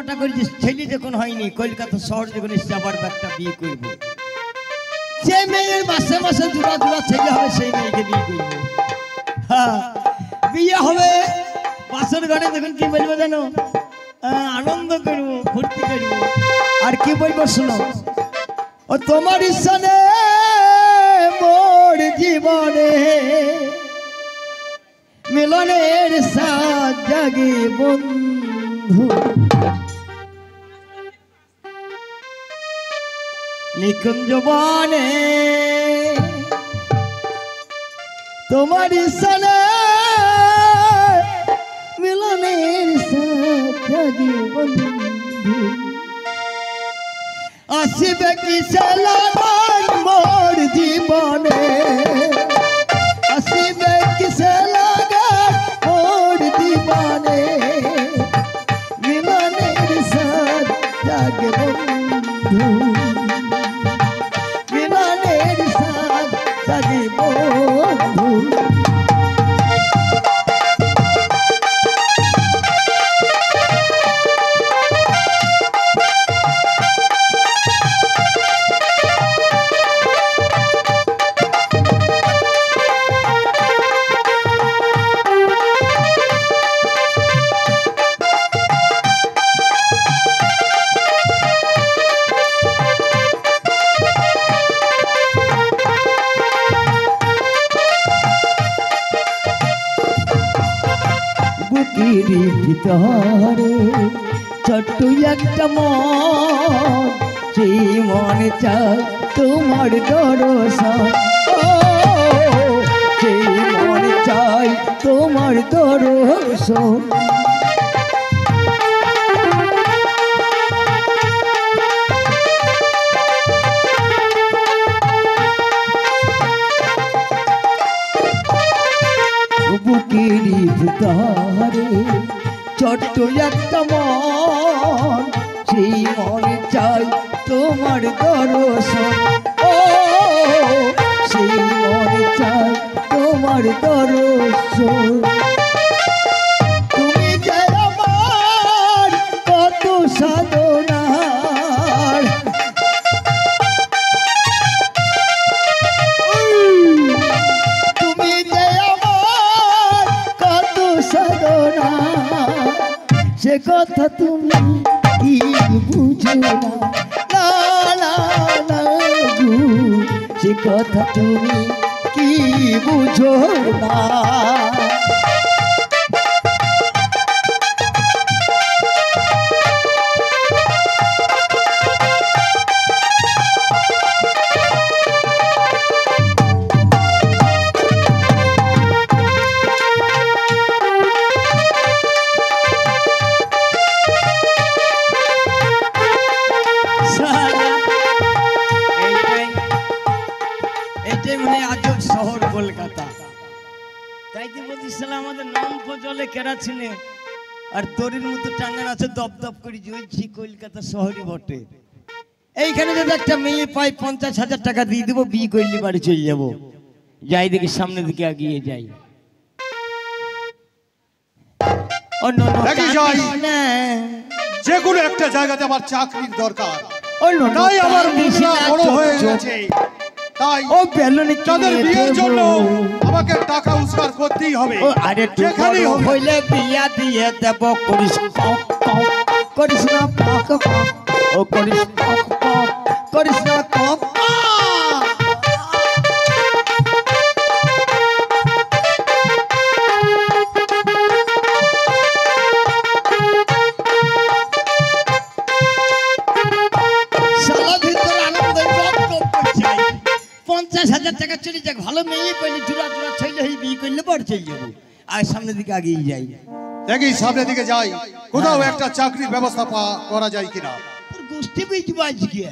কেনাকাটা করেছি, ছেলে যখন হয়নি কলকাতা শহর যখন এসে আবার একটা বিয়ে করব, যে মেয়ের মাসে মাসে জোড়া জোড়া ছেলে হবে সেই মেয়েকে বিয়ে করব। হ্যাঁ, বিয়ে হবে বাসর ঘরে, দেখুন কি বলবো জানো, আনন্দ করবো, ফুর্তি করবো। আর কি বলবো শোনো, ও তোমার ইচ্ছানে মোর জীবনে মিলনের সাথ জাগে বন্ধু, নিকুঞ্জ বনে তোমার ইচ্ছানে মিলনের সাথ জাগে বন্ধু, আসিবে কিসে লাগন মোর জীবনে, আসিবে কিসে লাগন মোর জীবনে, মিলনের সাথ জাগে বন্ধু, মিলনের সাথ জাগে বন্ধু। ভিতরে ছোট্ট একটা মন, সেই মনে চায় তোমার দর্শন, সেই মনে চায় তোমার দর্শন। বুকেরই ভিতরে ছোট্ট একটা মন, সেই মনে চাই তোমার দর্শন, ও সেই মনে চাই তোমার দর্শন। তুমি যে আমার কত সাধনার, তুমি যে আমার কত সাধনা, সে কথা তুমি কি বুঝো না, না না গো, সে কথা তুমি কি বুঝো না। শহর কলকাতা, তাইতে বলছিলাম আমাদের নাম জলে কেরাছিনে আর তোরির মতো টাঙ্গান আছে দপদপ করে জ্বলছি, কলকাতা শহরই বটে। এইখানে যদি একটা মেয়ে পাই 50,000 টাকা দিয়ে দেবো, বিয়ে করলে বাড়ি চলে যাবো। যাই দেখি সামনের দিকে এগিয়ে যাই। যে কোনো একটা জায়গাতে আমার চাকরির দরকার, তাই আমার মুখটা বড় হয়ে গেছে, তাই তাদের বিয়ের জন্য আমাকে টাকা উৎসাহ করতেই হবে। আরে যেখানেই হইলে বিয়া দিয়ে দেব, করিস করিস না পক পক, ও করিস পক পক, করিস না পক। সালা ভিতরে আনন্দ 50,000 টাকা চলে যাক, ভালো মেয়ে পেলে জোড়া জোড়া ছেলে হয়ে বিয়ে করলে বড় চলে যাবো। আর সামনের দিকে আগিয়ে যাই, দেখি সামনের দিকে যাই, কোথাও একটা চাকরির ব্যবস্থা করা যায় কিনা। তোর গোষ্ঠী বুঝবো আজকে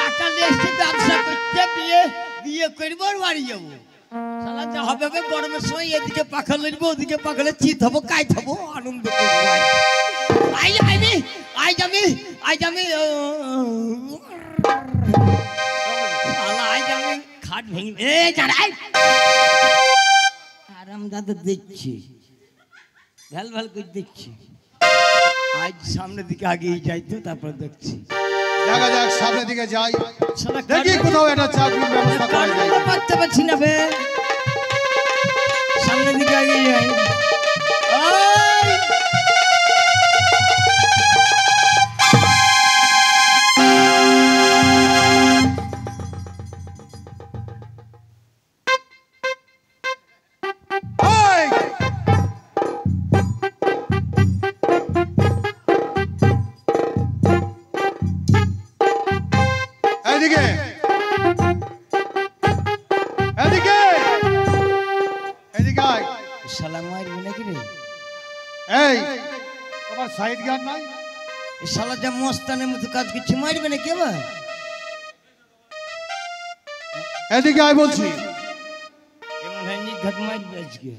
টাকা লেসে ব্যবসা করতে, বিয়ে বিয়ে করবো আর বাড়ি যাবো। সালা যা হবে গরমের সময় এদিকে পাখা লড়বো, ওদিকে পাখালে চিত হবো, কাইত হবো, আনন্দ করবো। আই আমি আই যাবি আই যাবি খাট ভেঙে আরাম দাদা দেখছি, ভাল ভাল করে দেখছি। আজ সামনের দিকে আগেই যাই তো তারপর দেখছি দেখা যাক সামনের দিকে যাই দেখি কোথাও একটা চাকরির ব্যবস্থা করা যায় পারতে পারছি না বে সামনের দিকে আগেই যাই সাইড গান নাই শালা যা মস্তানের মতো কাজ করছে মারবে না কে বা এদিকে আয় বলছি এমন হয় নিঘাত মারবে আজকে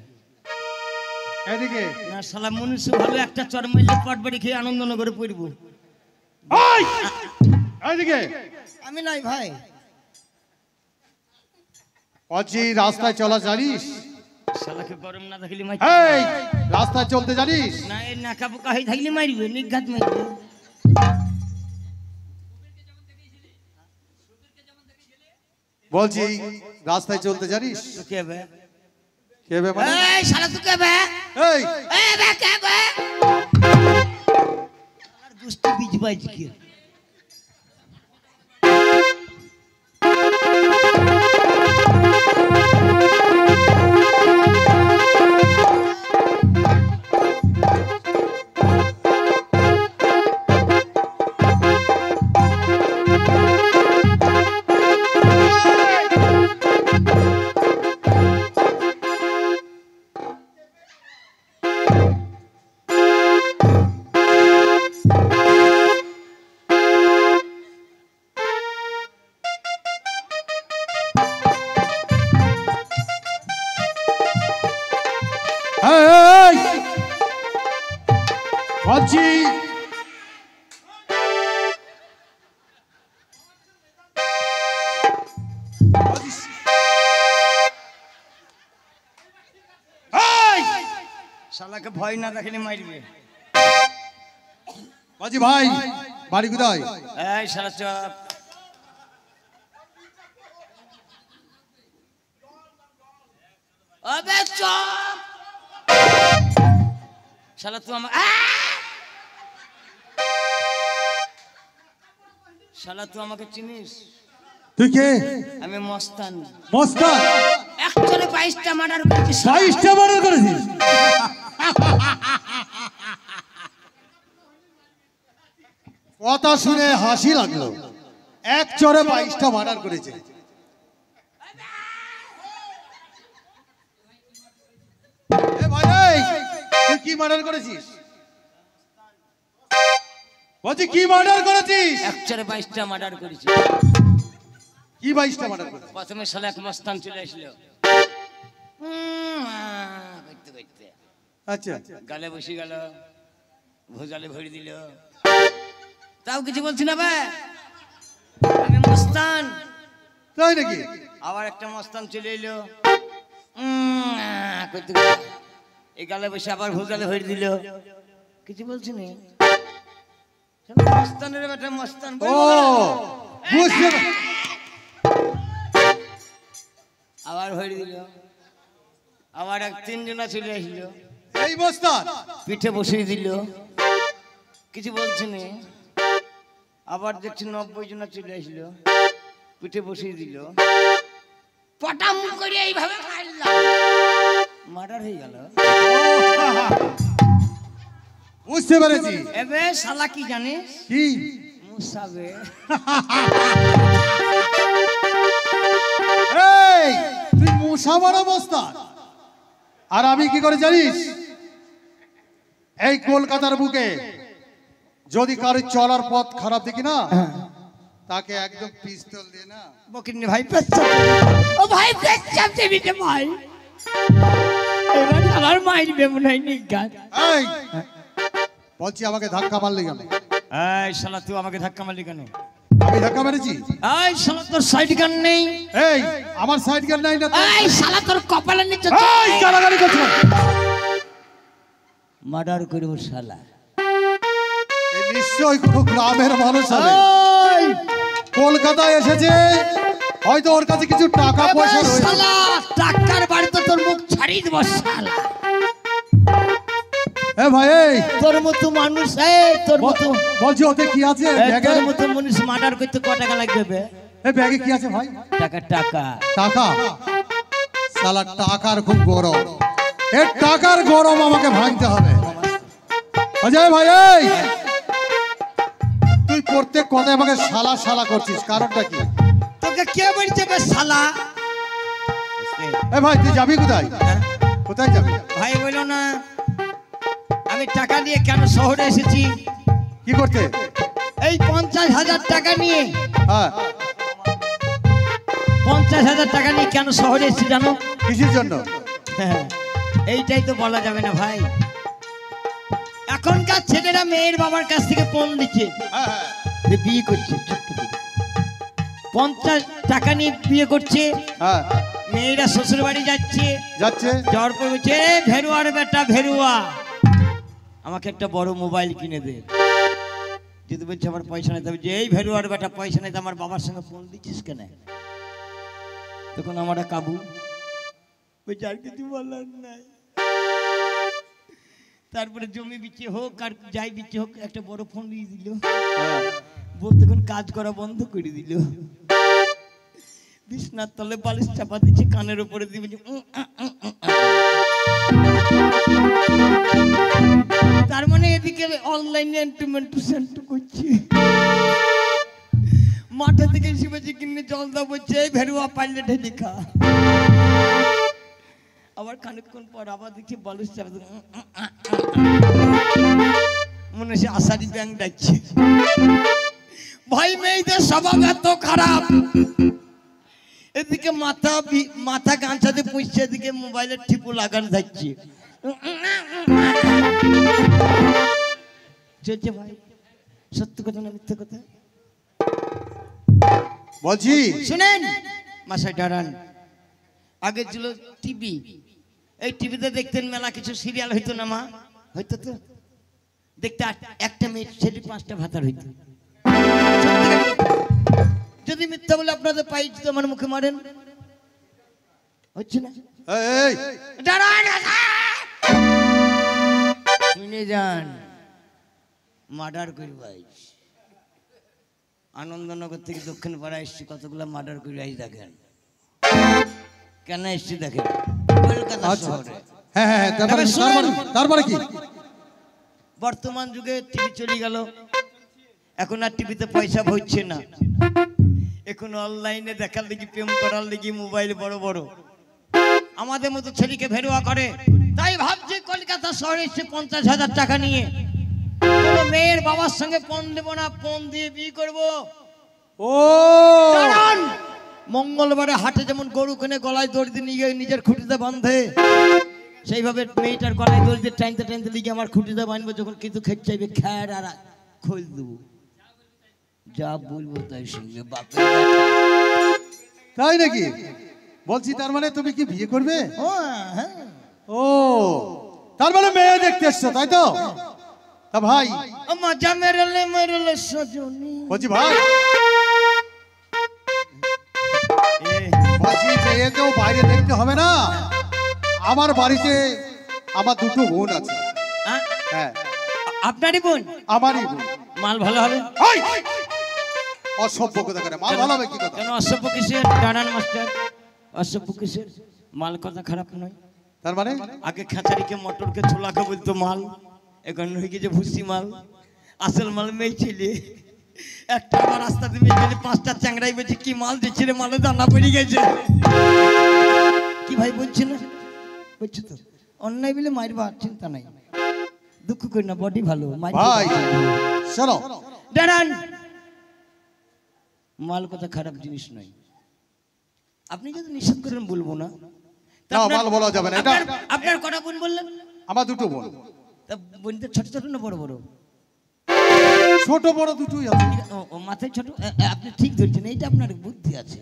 এদিকে না শালা মনুষ্য ভালো একটা চর মারলে পটবাড়ি খেয়ে আনন্দ নগরে পড়বো এদিকে আমি নাই ভাই অজি রাস্তায় চলা জানিস শালাকে গরম না থাকলে মারবে এই রাস্তায় চলতে জানিস না এই নাকা পোকা হয়ে থাকলে মারবে নিঘাত মারবে বলছি রাস্তায় চলতে জানিস তো কে বে কে বে মানে এই শালা তো কে বে এই বে কে বে আর দুষ্টি বীজ বাজ কি বলছি শালাকে ভয় না দেখলে মারবে বাজি ভাই বাড়ি কোথায় এই শালা চপ আবে চপ শালা তুই আমার শালা তুই আমাকে চিনিস তুই কে আমি মস্তান মস্তান একচরে 22টা মার্ডার করেছিস 22টা মার্ডার করেছিস কথা শুনে হাসি লাগলো এক চরে 22টা মার্ডার করেছে এ ভাই তুই কি মার্ডার করেছিস বলছি কি মার্ডার করেছিস একচরে 22টা মার্ডার করেছিস কি 22টা মার্ডার করেছিস প্রথমে শালা এক মস্তান চলে আসলো করতে করতে আচ্ছা গালে বসে গেল ভোজালে ভরে দিল তাও কিছু বলছি না ভাই আমি মস্তান তাই নাকি আবার একটা মস্তান চলে এলো করতে করতে এই গালে বসে আবার ভোজালে ভরে দিল কিছু বলছি না মস্তানের বেটা মস্তান ও বুঝতে আবার ভরে দিল আবার এক 3 জনা চলে আসলো এই মস্তান পিঠে বসিয়ে দিল কিছু বলছি না আবার দেখছি 90 জনা চলে আসলো পিঠে বসিয়ে দিল পটাম করে এইভাবে মারলাম মার্ডার হয়ে গেল বুঝতে পেরেছি এবে শালা কি জানিস কি মুসাবে এই তুই মুসা মারা মস্তান আর আমি কি করে জানিস এই কলকাতার বুকে যদি কারো চলার পথ খারাপ দেখি না তাকে একদম পিস্তল দিয়ে না বকিনি ভাই পেচ্ছাপ ও ভাই পেচ্ছাপ দেবি রে ভাই এবার শালার মাইরবে মনে হয় নিগাত এই বলছি আমাকে ধাক্কা মারলি কেন এই শালা তুই আমাকে ধাক্কা মারলি কেন আমি ধাক্কা মেরেছি এই শালা তোর সাইড গান নেই এই আমার সাইড গান নাই না এই শালা তোর কপালে নিচে এই গালাগালি করছ মার্ডার করব শালা এই নিশ্চয়ই কোনো গ্রামের মানুষ হবে, কলকাতায় এসেছে, হয়তো ওর কাছে কিছু টাকা পয়সা রয়েছে। শালা টাকার বাড়িতে তোর মুখ ছাড়িয়ে দেব শালা। এ ভাই এই তোর মতো মানুষ, এই তোর মতো বলছি ওতে কি আছে তোর মতো মানুষ মার্ডার করতে কত টাকা লাগবে বে? এই ব্যাগে কি আছে ভাই? টাকা টাকা টাকা। শালা টাকার খুব গরম, এই টাকার গরম আমাকে ভাঙতে হবে। অজয় ভাই এই তুই প্রত্যেক কথায় আমাকে শালা শালা করছিস, কারণটা কি? তোকে কে বলছে বে শালা? এ ভাই তুই যাবি কোথায়? কোথায় যাবি? ভাই বলো না, আমি টাকা নিয়ে কেন শহরে এসেছি? কি করতে? এই 50,000 টাকা নিয়ে। হ্যাঁ 50,000 টাকা নিয়ে কেন শহরে এসেছি জানো? কিসের জন্য? এইটাই তো বলা যাবে না ভাই। এখনকার ছেলেরা মেয়ের বাবার কাছ থেকে ফোন দিচ্ছে, বিয়ে করছে, 50 টাকা নিয়ে বিয়ে করছে। হ্যাঁ মেয়েরা শ্বশুর বাড়ি যাচ্ছে, যাওয়ার পর বলছে ভেরুয়ার বেটা ভেরুয়া আমাকে একটা বড় মোবাইল কিনে দে। যদি বলছে আমার পয়সা নেই, তবে যে এই ভেরুয়ার বেটা পয়সা নেই, আমার বাবার সঙ্গে ফোন দিচ্ছিস কেন? তখন আমরা কাবু বলছে আর কিছু বলার নাই। তারপরে জমি বিচে হোক আর যাই বিচে হোক একটা বড় ফোন দিয়ে দিল, বউ তখন কাজ করা বন্ধ করে দিল। বিছনার তলে বালিশ চাপা দিচ্ছে, কানের উপরে দিয়ে বলছে তার মানে এদিকে অনলাইনে এন্টুমেন্টু সেন্টু করছে। মাঠে থেকে শিবেজি কিনে জল দাও বলছে এই ভেরুয়া পাইলে ঢেলে খা। আবার খানিকক্ষণ পর আবার দেখছি বালিশ চাপা মনে হচ্ছে আষাঢ়ি ব্যাংক ডাকছে। ভাই মেয়েদের স্বভাব এত খারাপ, এদিকে মাথা গাঁছাতে পুষছে, এদিকে মোবাইলের টিপু লাগানো থাকছে। চলছে ভাই, সত্য কথা না মিথ্যে কথা বলছি? শুনেন মাসায় দাঁড়ান, আগে ছিল টিভি, এই টিভিতে দেখতেন মেলা কিছু সিরিয়াল হইতো না মা? হইতো তো, দেখতে একটা মেয়ে সেটি 5টা ভাতার হইতো। যদি মিথ্যা বলে আপনাদের পাই আমার মুখে মারেন, হচ্ছে না? শুনে যান, মার্ডার করি ভাই। আনন্দনগর থেকে দক্ষিণ পাড়া এসছি, কতগুলো মার্ডার করে আই দেখেন। কেন এসছি দেখেন, কলকাতা শহরে। তারপরে কি? বর্তমান যুগে টিভি চলে গেল, এখন আর টিভিতে পয়সা ভরছে না, এখন অনলাইনে দেখার লিগি, প্রেম করার লিগি মোবাইল বড় বড়। আমাদের মতো ছেলেকে ভেরুয়া করে, তাই ভাবছি কলকাতা শহরে এসে 50,000 টাকা নিয়ে কোনো মেয়ের বাবার সঙ্গে ফোন দেব না, ফোন দিয়ে বিয়ে করবো। ও মঙ্গলবারে হাটে যেমন গরু কিনে গলায় দড়ি দিয়ে নিয়ে নিজের খুঁটিতে বাঁধে, সেইভাবে মেয়েটার গলায় দড়ি দিয়ে টাইনতে টাইনতে লিগে আমার খুঁটিতে বাঁধবো। যখন কিছু খেতে চাইবে খ্যার আর খোল দেবো, যা বলবো তাই শুনবে। বাপের তাই নাকি? বলছি তার মানে তুমি কি বিয়ে করবে? ও তার মানে মেয়ে দেখতে এসছো তাই তো? তা ভাই মজা মেরেলে মেরেলে সজনী। বলছি ভাই, বলছি মেয়েকেও বাইরে দেখতে হবে না, আমার বাড়িতে আমার 2টো বোন আছে। হ্যাঁ আপনারই বোন? আমারই বোন। মাল ভালো হবে? অসভ্য কথা করে মাল ভালো হবে কি কথা? কেন অসভ্য কিসের দাঁড়ান মাস্টার, অসভ্য কিসের? মাল কথা খারাপ নয়। তার মানে আগে খেচারিকে মটরকে ছোলাকে বলতো মাল, এখন হয়ে গেছে ভুসি মাল। আসল মাল মেয়ে ছেলে। একটা আবার রাস্তাতে মেয়ে ছেলে 5টা চ্যাংড়াই বলছে কি মাল দিচ্ছে রে, মালে দানা পড়ে গেছে। কি ভাই বলছি না? বলছি তো অন্যায় বলে মারবা, চিন্তা নাই, দুঃখ করি না, বডি ভালো। ভাই শোনো, দাঁড়ান, মাল কথা খারাপ জিনিস নয়, আপনি যদি নিষেধ করেন বলবো না। মাল বলা যাবে না। আপনার কটা বোন বললেন? আমার 2টো বোন। তা বোনদের ছোট ছোট না বড় বড়? ছোট বড় দুটোই আছে। ও মাথায় ছোট, আপনি ঠিক ধরছেন, এইটা আপনার বুদ্ধি আছে।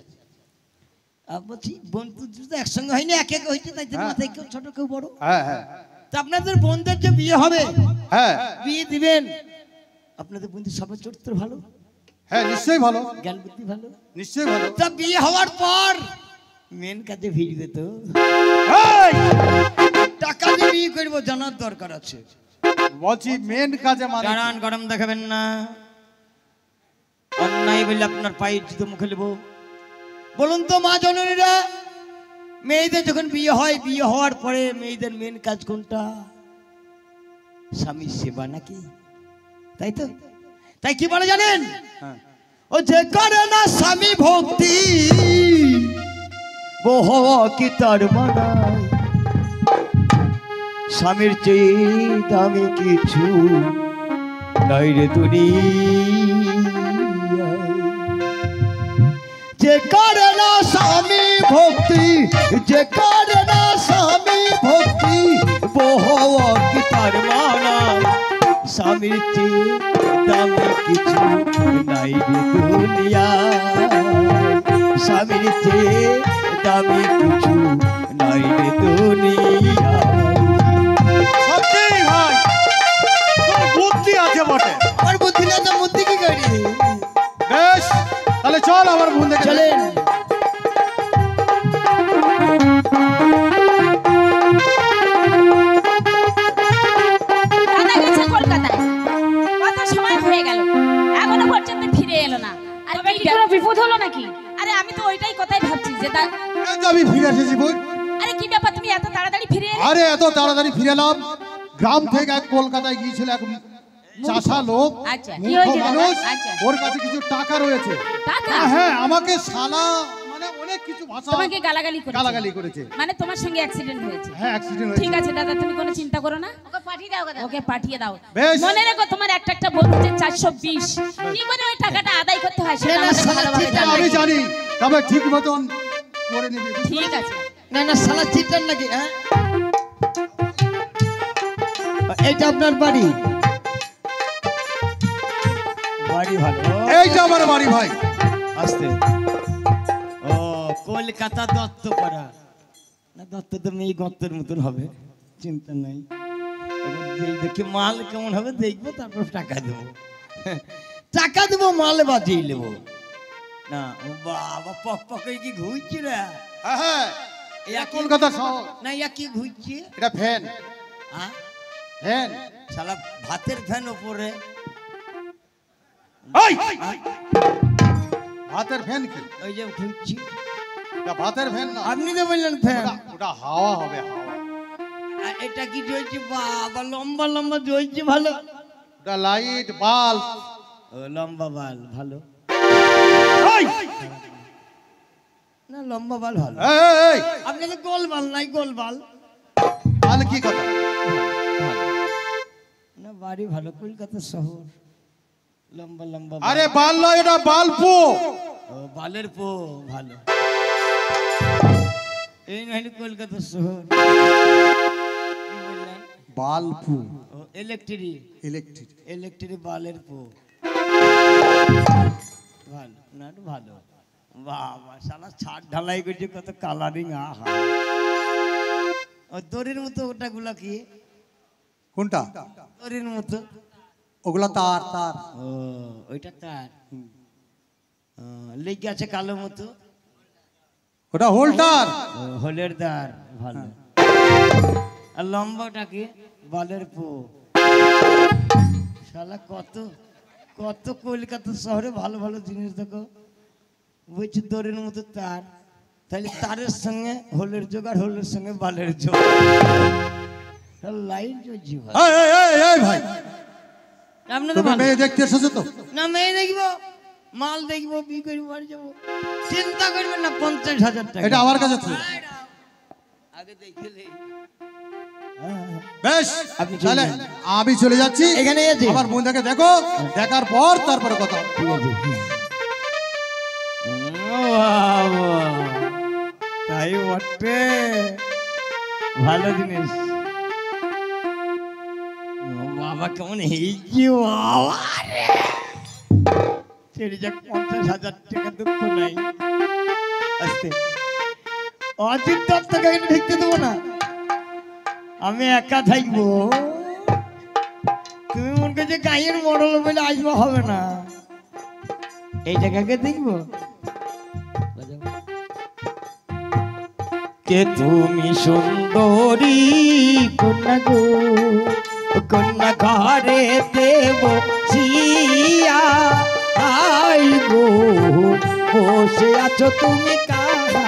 বলছি বোন তো একসঙ্গে হয়নি, এক এক হয়েছে, তাই মাথায় কেউ ছোট কেউ বড়। হ্যাঁ হ্যাঁ। তা আপনাদের বোনদের যে বিয়ে হবে, হ্যাঁ বিয়ে দিবেন, আপনাদের বন্ধু সবার চরিত্র ভালো? হ্যাঁ নিশ্চয়ই ভালো, জ্ঞান বুদ্ধি ভালো, নিশ্চয়ই ভালো। তা বিয়ে হওয়ার পর মেন কাজে ভিড়বে তো, টাকা দিয়ে বিয়ে করবো জানার দরকার আছে। বলছি মেন কাজে মানে দাঁড়ান, গরম দেখাবেন না, অন্যায় বলে আপনার পায়ে জুতো মুখে নেব। বলুন তো মা জননীরা, মেয়েদের যখন বিয়ে হয়, বিয়ে হওয়ার পরে মেয়েদের মেন কাজ কোনটা? স্বামীর সেবা নাকি? তাই তো? তাই কি বলে জানেন? হ্যাঁ। ও যে করে না স্বামী ভক্তি, বউ হওয়া কি তার মানায়? স্বামীর চেয়ে দামি কিছু নাই রে দুনিয়ায়। যে করে না স্বামী ভক্তি, যে করে না স্বামী ভক্তি, বউ হওয়া কি তার মানায়? স্বামীর চেয়ে দামি কিছু নাই রে দুনিয়ায়। স্বামীর চেয়ে দামি কিছু নাই রে দুনিয়ায়। সত্যি ভাই, তোর বুদ্ধি আছে বটে। আমার বুদ্ধি না তো বুদ্ধি কি করি? বেশ, তাহলে চল আমার বোন দেখে। চলেন। দাদা গেছে কলকাতায়, কত সময় হয়ে গেল, এখনো পর্যন্ত ফিরে এলো না। আর কি কোনো বিপদ হলো নাকি? আরে আমি তো ওইটাই কথাই ভাবছি যে আমি ফিরে এসেছি বোন। আরে কি ব্যাপার, তুমি এত তাড়াতাড়ি ফিরে এলে? আরে এত তাড়াতাড়ি ফিরে এলাম, গ্রাম থেকে এক কলকাতায় গিয়েছিল এক চাষা লোক, আচ্ছা, কি মূর্খ হয়েছে দাদা? মানুষ, আচ্ছা। ওর কাছে কিছু টাকা রয়েছে। টাকা? হ্যাঁ, আমাকে শালা মানে অনেক কিছু ভাষা তোমাকে গালাগালি করেছে? গালাগালি করেছে। মানে তোমার সঙ্গে অ্যাক্সিডেন্ট হয়েছে? হ্যাঁ, অ্যাক্সিডেন্ট ঠিক হয়েছে। আছে দাদা, তুমি কোনো চিন্তা করো না, ওকে পাঠিয়ে দাও দাদা। ওকে পাঠিয়ে দাও। বেশ। মনে রেখো তোমার একটা একটা বন্ধু যে 420, কি করে ওই টাকাটা আদায় করতে হয় সেটা না, আমাদের সালা ভালোভাবে চিন্তা জানা আমি আছে। জানি, তবে ঠিক মতন করে নিবি। ঠিক আছে। না না, শালা চিটার নাকি? হ্যাঁ, এইটা আপনার বাড়ি? বাড়ি ভালো। এইটা আমার বাড়ি ভাই। আসতে। ও কলকাতা দত্তপাড়া না? দত্ত তো মেয়ে গর্তের মতন হবে, চিন্তা নাই। এবার দেখি মাল কেমন হবে দেখবো, তারপর টাকা দেবো। টাকা দেবো, মাল বাজিয়ে নেবো না। ও বাবা, পক পক করে কি ঘুরছি রে? হ্যাঁ হ্যাঁ, ইয়া কি- কলকাতা শহর। না, ইয়া কি ঘুরছি? এটা ফ্যান, হ্যাঁ, ফ্যান। শালা ভাতের ফ্যান ওপরে। এই! ভাতের ফ্যান কি? ওই যে ঘুরছি। এটা ভাতের ফ্যান না, আপনি তো বললেন ফ্যান। ওটা হাওয়া হবে, হাওয়া। আর এটা কি জ্বলছে? বাবা, লম্বা লম্বা জ্বলছে, ভালো। ওটা লাইট বাল্ব। ও লম্বা বাল ভালো এই! না, লম্বা বাল ভালো। এই, এই, এই! আপনাদের গোল বাল নাই? গোল বাল তাহলে কি কথা? না, বাড়ি ভালো, কলকাতা শহর, লম্বা লম্বা বাল। আরে বাল নয়, এটা বাল্পো। ও বালের পো ভালো। এই নাহলে কলকাতা শহর। কি বললেন? বাল্পু, ও ইলেকট্রিক, ইলেকট্রিক। ইলেকট্রিক বালের পো ভালো। না, এটা ভালো। বাবা, শালা ছাদ ঢালাই করছে, কত কালারিং। আহা, ও দড়ির মতো ওটা গুলা কি? কোনটা? দড়ির মতো। ওগুলা তার, তার। ও ওইটা তার লেগে আছে কালো মতো। ওটা হোল্ডার। ও, হোলের দার ভালো। আর লম্বাটা কি? বালের পো। শালা কত কত কলকাতা শহরে ভালো ভালো জিনিস দেখো। বলছি দড়ির মতো তার, তাহলে তারের সঙ্গে হোলের যোগ, আর হোলের সঙ্গে বালের যোগ, লাইন চলছি ভাই। এই, এই, এই, এই ভাই, আপনাদের তুমি ভালো? মেয়ে দেখতে এসেছো তো? না, মেয়ে দেখবো, মাল দেখবো, বিয়ে করবো, বাড়ি যাবো। চিন্তা করবেন না, 50,000 টাকা। এটা আমার কাছে ছিল। আগে দেখলে বেশ, আপনি চলে তাহলে যান। আমি চলে যাচ্ছি। এখানে আছে? আমার বোনটাকে দেখো, দেখার পর তারপরে কথা। ঠিক আছে। ও বাবা, তাই বটে, ভালো জিনিস। ও বাবা, কেমন হয়েছি বাবা রে। ছেড়ে যাক, 50,000 টাকা দুঃখ নাই। আস্তে, অজিত দত্তকে এখানে ঢুকতে দেবো না, আমি একা থাকবো। তুমি মনে করছো যে গায়ের মডল বলে আসবো হবে না, এই জায়গাকে দেখবো। কে তুমি সুন্দরী কন্যা গো, কন্যা ঘরে দেব সিয়া, আই গো বসে আছো তুমি কাহা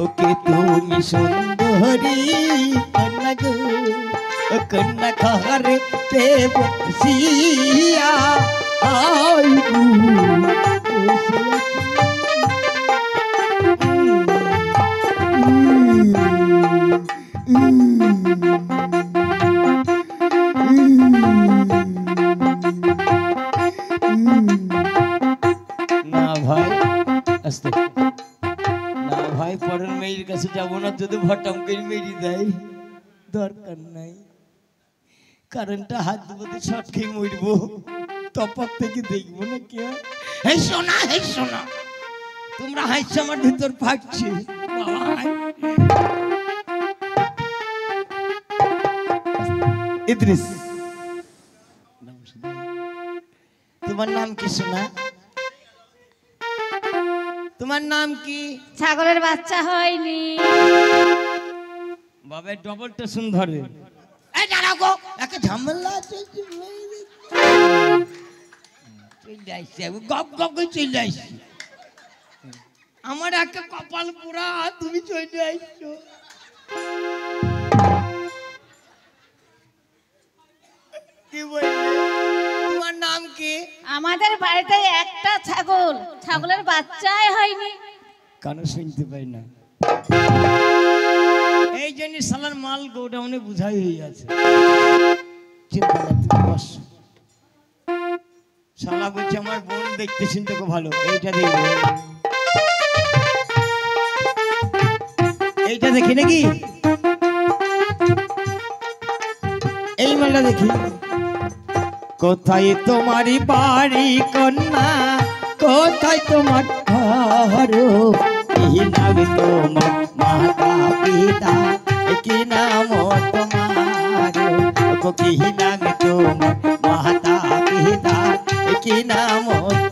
ওকে তুমি সুন্দরী কন্যা গো, কন্যা ঘরে দেব সিয়া, আই গো বসে না ভাই, আস্তে না ভাই, পরের মেয়ের কাছে যাবো না, যদি ভটাম করে মেরে দেয় দরকার নাই, কারেন্টটা হাত দেবো তো শর্ট খেয়ে মরবো, তপর থেকে দেখবো না কে। হে সোনা, হে সোনা, তোমরা হাসছো আমার ভিতর ফাটছে। ইদ্রিস, তোমার নাম কি সোনা? তোমার নাম কি? ছাগলের বাচ্চা হয়নি বাবা, ডবলটা সুন্দর। এই দাঁড়াও গো, একটা ঝামেলা আছে, চলে আসছে গপ গপ করে চলে আসছি। আমার একটা কপাল পুরা, তুমি চলে আসছো। কি বললে? তোমার নাম কি? আমাদের বাড়িতে একটা ছাগল, ছাগলের বাচ্চাই হয়নি। কানে শুনতে পাই না, এই জন্য সালার মাল গোডাউনে বুঝাই হয়ে আছে। চিন্তা না, তুমি বসো। শালা বলছে আমার বোন দেখতে শুনতে খুব ভালো, এইটা দেখবো, এইটা দেখি নাকি, এই মালটা দেখি। কোথায় তোমারই বাড়ি কন্যা, কোথায় তোমার ঘর, কি নাম তোমার মাতা পিতা, কি নাম তোমার, কি নাম তোমার মাতা পিতা, কি নাম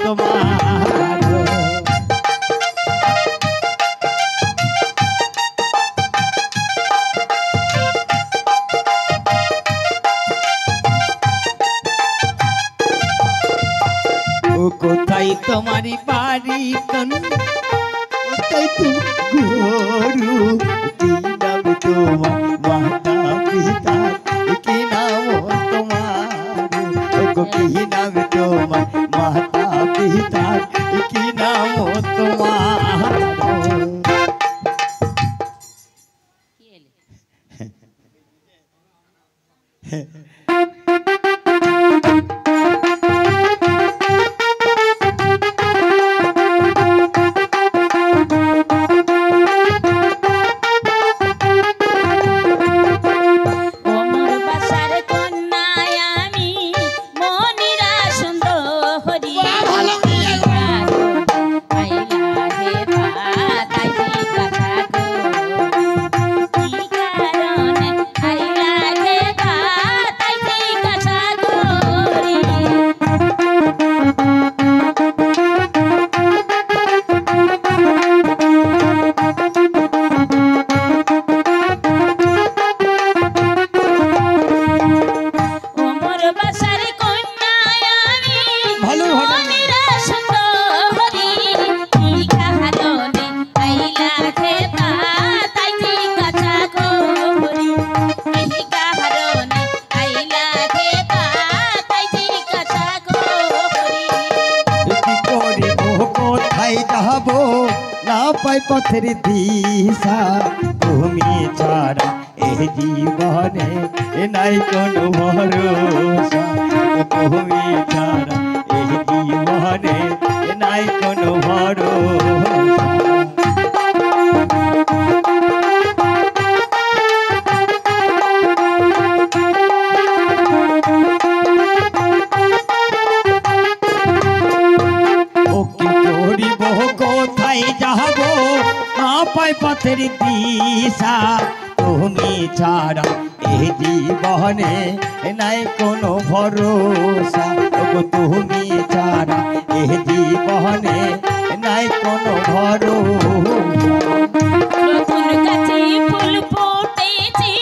তোমার। কোথায় তোমারি বাড়ি কন্যা, কোথায় তোমার গরু, কি নাম তোমার মাতা পিতা, কি নাম তোমার, কি নাম তোমার মাতা পিতা, কি নাম তোমার। পাই পথের দিশা, তুমি ছাড়া এই জীবনে নাই কোনো ভরসা, তুমি ছাড়া এই জীবনে নাই কোনো ভরসা। কোথায় যাব না পাই পথের দিশা তুমি ছাড়া এই জীবনে নাই কোনো ভরসা ওগো তুমি ছাড়া এই জীবনে নাই কোনো ভরসা নতুন গাছে ফুল ফুটেছে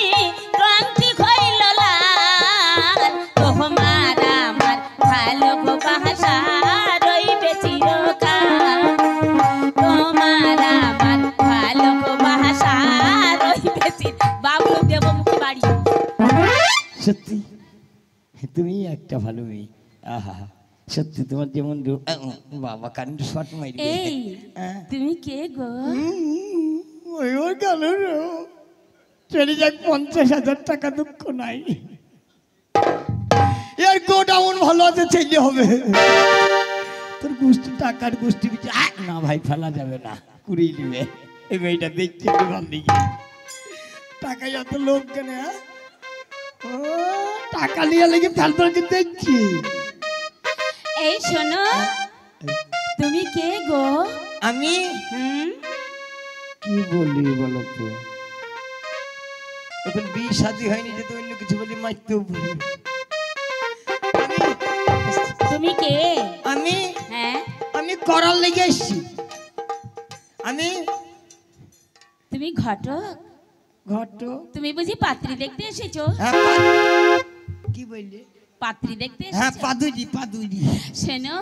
ক্রান্তি হইল লাল তোমার আমার ভালোবাসা রইবে চিরকাল তোমার আমার ভালোবাসা রইবে বাবু দেবমুখী বাড়ি সত্যি তুমি একটা ভালো মেয়ে আহা সত্যি তোমার যেমন বাবা কারেন্ট শর্ট মারি এই তুমি কে গো ওর গেল চলে যাক 50,000 টাকা দুঃখ নাই এর গোডাউন ভালো আছে ছেলে হবে তোর গোষ্ঠী টাকার গোষ্ঠী না ভাই ফেলা যাবে না কুড়িয়ে নিবে এই মেয়েটা দেখছে দোকান দিকে টাকা যত লোক কেন ও টাকা নিয়ে লেগে ফেলতে দেখছি এই শোনো তুমি কে গো আমি কি বলি বলো তো এখন বিয়ে শাদী হয়নি যে তো অন্য কিছু বলি মারতেও বলি তুমি কে আমি হ্যাঁ আমি করার লেগে এসছি আমি তুমি ঘটক ঘট তুমি বুঝি পাত্রী দেখতে এসেছো কি বললে পাত্রী দেখতে হ্যাঁ এসেছো পাদুজি পাদুজি শোনো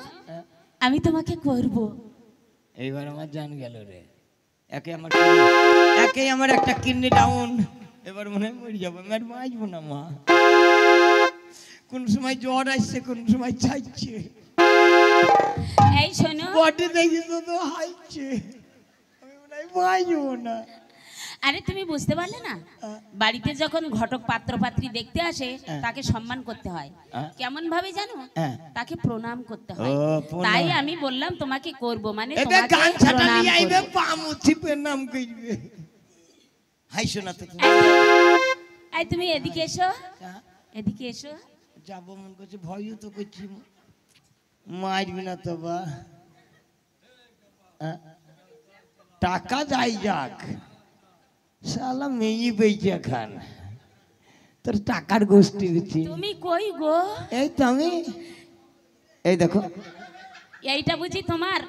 আমি তোমাকে করব এইবার আমার জান গেল রে একে আমার একটা কিডনি ডাউন এবার মনে হয় মরে যাবো আমি আর বাঁচবো না মা কোন সময় জ্বর আসছে কোন সময় চাইছে এই শোনো বডি দেখি তো হাইছে আমি মনে হয় বাঁচবো না আরে তুমি বুঝতে পারলে না বাড়িতে যখন ঘটক পাত্র পাত্রী দেখতে আসে তাকে সম্মান করতে হয় কেমন ভাবে জানো তাকে প্রণাম করতে হয় তাই আমি বললাম তোমাকে করব মানে তোমাকে গান ছাটা নিয়ে আইবে পামুছি প্রণাম কইবে হাইছো না তো এই তুমি এদিকে এসো এদিকে এসো যাব মন করছে ভয়ও তো করছি মারবি না তো বা টাকা যাই যাক শালা মেয়ে বেঁচে খান তোর টাকার গোষ্ঠী হচ্ছে তুমি কই গো এই তো আমি এই দেখো এইটা বুঝি তোমার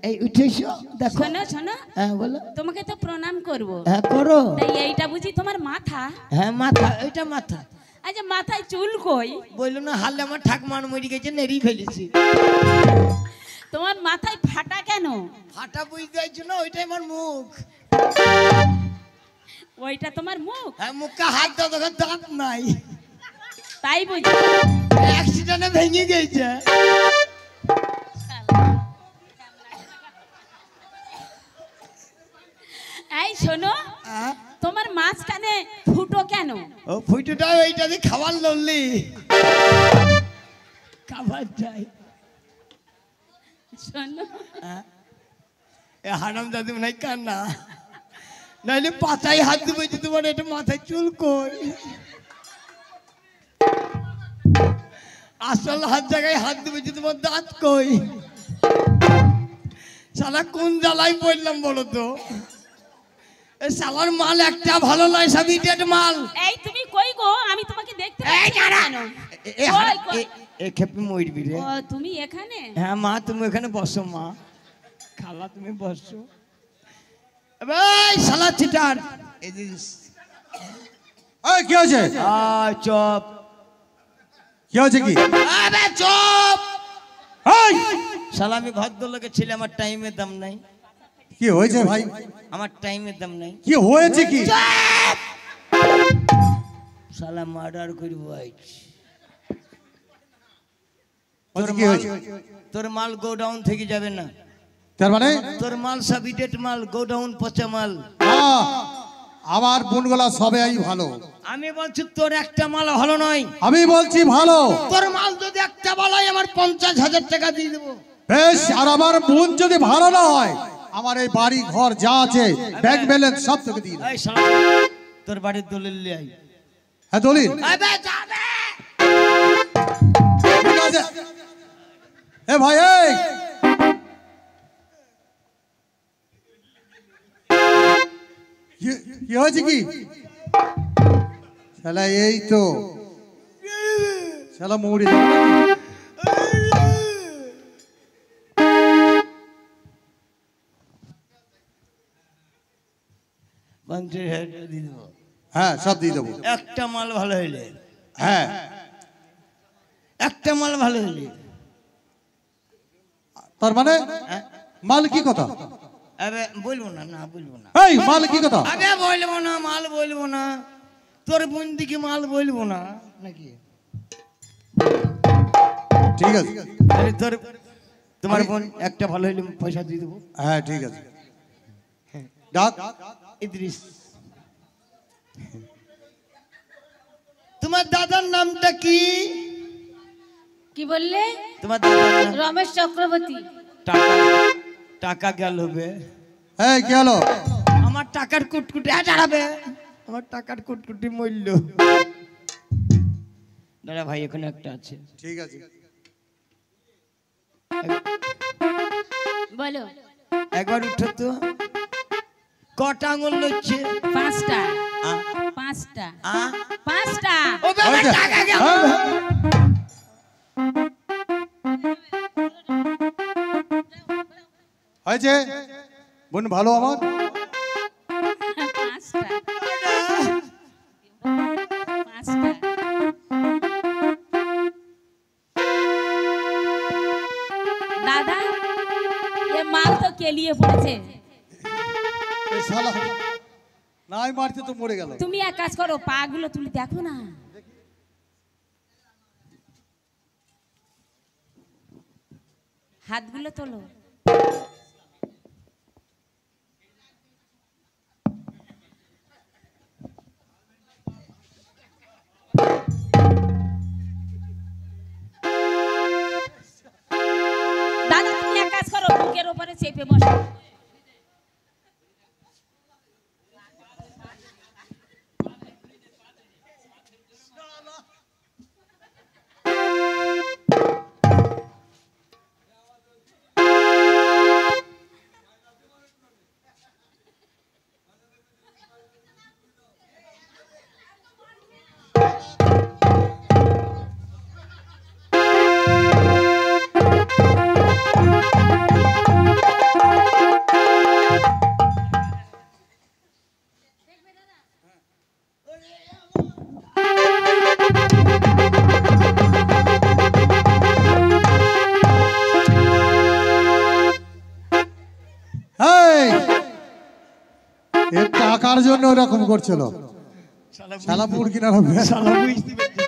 এই উঠেছো দেখো শোনো শোনো হ্যাঁ বলো তোমাকে তো প্রণাম করব হ্যাঁ করো তাই এইটা বুঝি তোমার মাথা হ্যাঁ মাথা ওইটা মাথা আচ্ছা মাথায় চুল কই বললো না হালে আমার ঠাকমান মরি গেছে নেড়ি ফেলেছি তোমার মাথায় ফাটা কেন ফাটা বুঝতে পারছো না ওইটাই আমার মুখ ওইটা তোমার মুখ হ্যাঁ মুখে হাত দাও দেখো দাঁত নাই তাই বুঝি অ্যাক্সিডেন্টে ভেঙে গেছে এই শোনো তোমার মাঝখানে ফুটো কেন ও ফুটোটা এইটা দিয়ে খাবার লড়লি খাবার চাই শোনো এ হারাম দাদি মনে হয় কান্না নাইলে পাতায় হাত দেবে যে তোমার এটা মাথায় চুল কই আসল হাত জায়গায় হাত দেবে যে তোমার দাঁত কই শালা কোন জ্বালায় পড়লাম বলো তো এই শালার মাল একটা ভালো নয় সব ইডিয়েট মাল এই তুমি কই গো আমি তোমাকে দেখতে পাচ্ছি না কেন এ খেপে মরবি রে ও তুমি এখানে হ্যাঁ মা তুমি এখানে বসো মা খালা তুমি বসো ভাই শালা চিটার এই কি হয়েছে চপ কি হয়েছে কি আরে চপ এই শালা আমি ভদ্রলোকের ছেলে আমার টাইমের দাম নাই কি হয়েছে ভাই আমার টাইমের দাম নাই কি হয়েছে কি শালা মার্ডার করব আইছ তোর মাল গোডাউন থেকে যাবে না তার মানে তোর মাল সব ইডেট মাল গোডাউন পচা মাল আমার বোনগুলা সবাই ভালো আমি বলছি তোর একটা মাল ভালো নয় আমি বলছি ভালো তোর মাল যদি একটা ভালো হয় আমার 50,000 টাকা দিয়ে দেবো বেশ আর আমার বোন যদি ভালো না হয় আমার এই বাড়ি ঘর যা আছে ব্যাংক ব্যালেন্স সব তোকে দিয়ে দেব। এই শালা তোর বাড়ির দলিল নিয়ে আই হ্যাঁ দলিল আবে যাবে ঠিক আছে এ ভাই এই কি হয়েছে কি শালা? এই তো শালা মৌরি হ্যাঁ সব দিয়ে দেবো। একটা মাল ভালো হইলে, হ্যাঁ একটা মাল ভালো হইলে, তার মানে মাল কি কথা? আরে বলবো না, না বলবো না। এই মাল কি কথা? আরে বলবো না, মাল বলবো না। তোর বোন দিকে মাল বলবো না নাকি? ঠিক আছে। আরে তোর তোমার বোন একটা ভালো হইলে পয়সা দিয়ে দেবো। হ্যাঁ ঠিক আছে। ডাক ইদ্রিস। তোমার দাদার নামটা কি? কি বললে? তোমার দাদার নাম? রমেশ চক্রবর্তী। টাকা টাকা গেল বে। এই কি হলো? আমার টাকার কুটকুটি দাঁড়াবে, আমার টাকার কুটকুটি মূল্য। দাদা ভাই এখানে একটা আছে। ঠিক আছে বলো। একবার উঠো তো। কটা আঙুল লচ্ছে? 5টা। 5টা। 5টা। ও বাবা টাকা গেল। হয়েছে বোন ভালো আমার। 5টা। 5টা। দাদা এ মাল তো কেলিয়ে পড়েছে। এই শালা নাই মারতে তো মরে গেল। তুমি এক কাজ করো, পা গুলো তুলে দেখো না। হাতগুলো তোলো। দাদা তুমি এক কাজ করো, বুকের উপরে চেপে বসো। টাকার জন্য ওরকম করছিল। শালা মুরগি না হবে। শালা বুঝতে পারছি।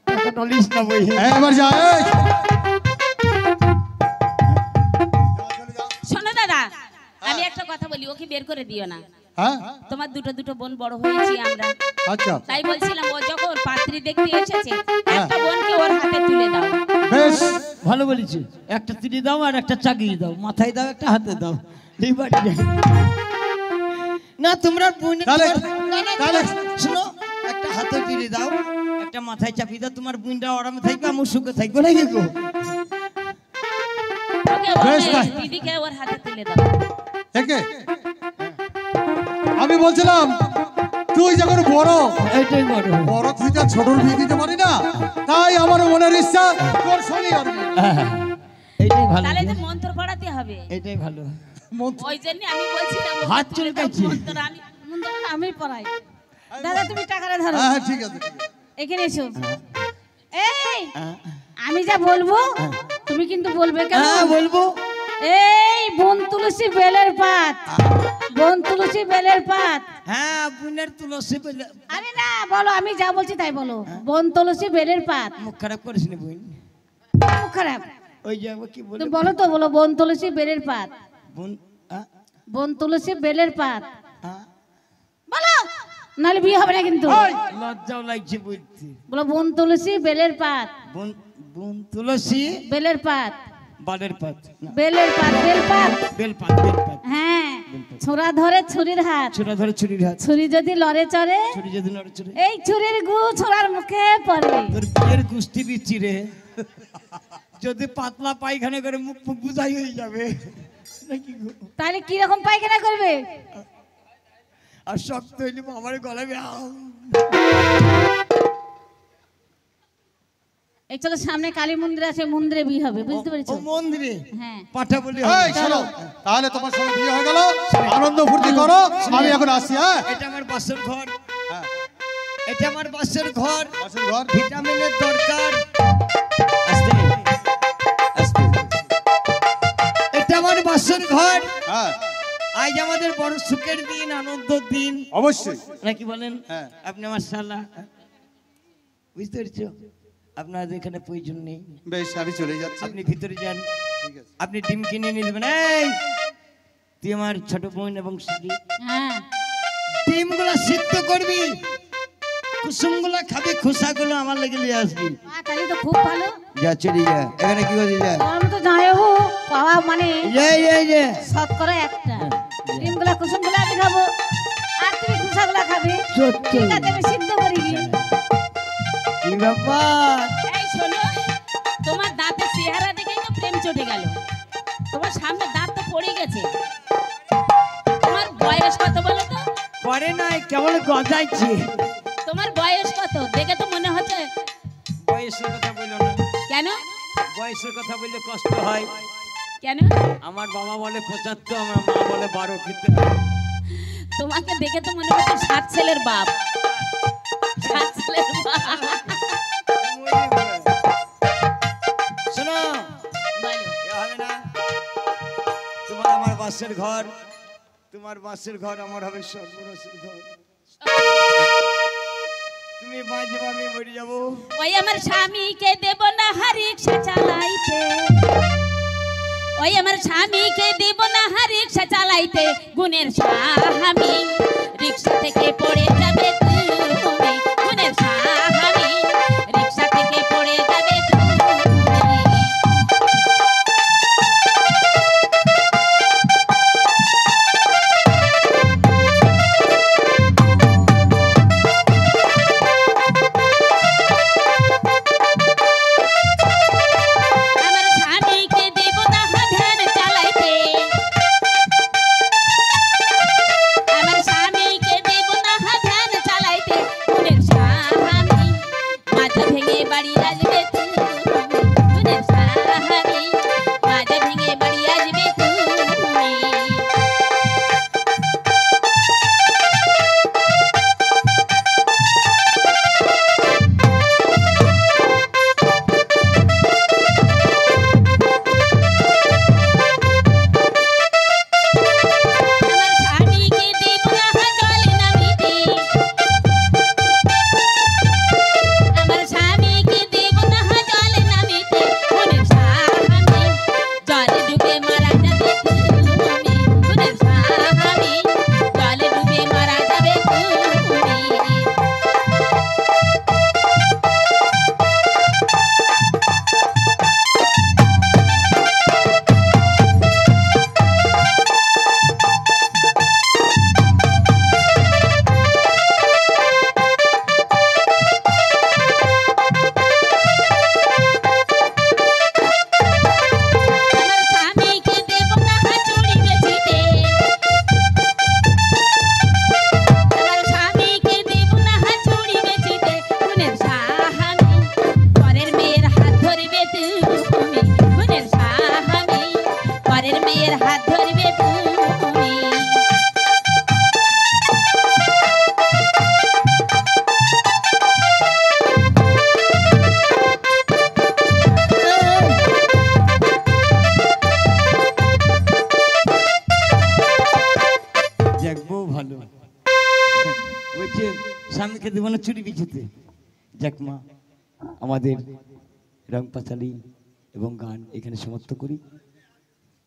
টাকা টলিস না বই। এবার যা। শোনো দাদা, আমি একটা কথা বলি, ওকে বের করে দিও না। হ্যাঁ তোমার দুটো বোন বড় হয়েছি আমরা। আচ্ছা তাই বলছিলাম, ও যখন পাত্রী দেখতে এসেছে একটা বোনকে ওর হাতে তুলে দাও। বেশ ভালো বলেছি। একটা তিরি দাও আর একটা চাগিয়ে দাও, মাথায় দাও, একটা হাতে দাও। না তোমরা শুনো, একটা হাতে তিরি দাও, একটা মাথায় চাপিয়ে দাও। তোমার বোনটা আরামে থাকবে, আমার সুখে থাকবে নাকি গো? দিদিকে ওর হাতে তুলে দাও। আমি বলছিলাম তুই যখন বড়, এইটাই বড় বড় তুই যা ছোটর বিয়ে দিতে পারি না, তাই আমার মনের ইচ্ছা তোর সঙ্গে এইটাই ভালো। তাহলে তো মন্ত্র পড়াতে হবে। এইটাই ভালো। ওই জন্য আমি বলছিলাম হাত চুলকাচ্ছি। মন্ত্র আমি পড়াই। দাদা তুমি টাকাটা ধরো। হ্যাঁ ঠিক আছে এখানে এসো। এই আমি যা বলবো তুমি কিন্তু বলবে। কেন? হ্যাঁ বলবো। এই বন তুলসী বেলের পাত, বন তুলসী বেলের পাত। হ্যাঁ বুনের তুলসী বেলে। আরে না বলো, আমি যা বলছি তাই বলো। বন তুলসী বেলের পাত। মুখ খারাপ করিস না বোন। মুখ খারাপ? ওই যে কি বলে তুমি বলো তো, বলো বন তুলসী বেলের পাত। বোন বন তুলসী বেলের পাত বলো, নাহলে বিয়ে হবে না কিন্তু। লজ্জাও লাগছে বলতে। বলো বন তুলসী বেলের পাত। বোন তুলসী বেলের পাত। বালের পাত। বেলের পাত। বেল পাত। বেল পাত। বেল পাত। হ্যাঁ। ছোড়া ধরে ছুরির হাত। ছোড়া ধরে ছুরির হাত। ছুরি যদি লড়ে চড়ে, ছুরি যদি নড়ে চড়ে, এই ছুরির গু ছোড়ার মুখে পড়ে। তোর বিয়ের গুষ্টি বিচ্ছি রে। যদি পাতলা পায়খানা করে মুখ বুঝাই হয়ে যাবে নাকি গো? তাহলে কি রকম পায়খানা করবে? আর শক্ত হইলে আমার গলাবে। এই চলো সামনে কালী মন্দির আছে, মন্দিরে বিয়ে হবে, বুঝতে পেরেছো? মন্দিরে হ্যাঁ পাঠা বলি। চলো তাহলে তোমার সঙ্গে বিয়ে হয়ে গেল, আনন্দ ফুর্তি করো, আমি এখন আসি। হ্যাঁ এটা আমার বাসর ঘর, হ্যাঁ এটা আমার বাসর ঘর, বাসের ঘর। ভিটামিনের দরকার। আস্তে আস্তে, এটা আমার বাসর ঘর। হ্যাঁ আজ আমাদের বড় সুখের দিন, আনন্দের দিন, অবশ্যই। নাকি বলেন? হ্যাঁ। আপনি আমার শালা, বুঝতে পেরেছো? আপনার এখানে প্রয়োজন নেই, বেশ আমি চলে যাচ্ছি। আপনি ভিতরে যান। ঠিক আছে। আপনি ডিম কিনে নিয়ে নেবেন। এই তুই আমার ছোট বোন এবং শালি, হ্যাঁ ডিমগুলো সিদ্ধ করবি, কুসুমগুলো খাবি, খোসাগুলো আমার লেগে নিয়ে আসবি। তাহলে তো খুব ভালো। যা চলে যা, এখানে কি করছিস? যা আমি তো জানাবো পাওয়া মানে যে শতকরা একটা। ডিমগুলা কুসুমগুলা আমি খাবো, আর তুমি খোসাগুলা খাবে। সত্যি। ঠিক আছে আমি সিদ্ধ করি। কি ব্যাপার? এই শোনো, তোমার দাঁতের চেহারা দেখেই তো প্রেম চটে গেল। তোমার সামনে দাঁত তো পড়ে গেছে। তোমার বয়স কত বলো তো? পরে নাই, কেমন গজাইছে। তোমার বয়স কত? দেখে তো মনে হচ্ছে। বয়সের কথা বললো না। কেন? বয়সের কথা বললে কষ্ট হয়। কেন? আমার বাবা বলে 75, আমার মা বলে 12 ফিট। তোমাকে দেখে তো মনে হচ্ছে 7 ছেলের বাপ। 7 ছেলের বাপ। শোনো, বলো। এ হবে না। তোমার আমার বাসের ঘর, তোমার বাসের ঘর আমার হবে সর্বনাশের ঘর। তুমি বাঁচবে, আমি মরে যাবো। ওই আমার স্বামীকে দেব না রিক্সা চালাইতে, ওই আমার স্বামীকে দেব না রিক্সা চালাইতে। গুণের স্বামী রিক্সা থেকে পড়ে যাবে তুমি, গুণের স্বামী রিক্সা থেকে পড়ে যাবে তুমি। আমার স্বামীকে দেব না ধ্যান চালাইতে, আমার স্বামীকে দেব না ধ্যান চালাইতে। গুণের স্বামী মাজা ভেঙে বাড়ি আসবে তুমি, গুণের স্বামী মাজা ভেঙে বাড়ি আসবে তুমি। আমার স্বামীকে দেব না জলে নামিতে, আমার স্বামীকে দেব না জলে নামিতে। গুণের স্বামী জলে ডুবে মারা যাবে তুমি, গুণের স্বামী জলে ডুবে মারা যাবে তুমি। আমার স্বামীকে দেব না চুড়ি বেচিতে, আমার স্বামীকে দেব না চুড়ি বেচিতে। গুণের স্বামী পরের মেয়ের হাত ধরবে তুমি, গুণের স্বামী পরের মেয়ের হাত ধরবে তুমি। দেখবো ভালো বলছে, স্বামীকে দেবো না চুরি বিছিতে। যাক মা, আমাদের রং পাঁচালী এবং গান এখানে সমাপ্ত করি।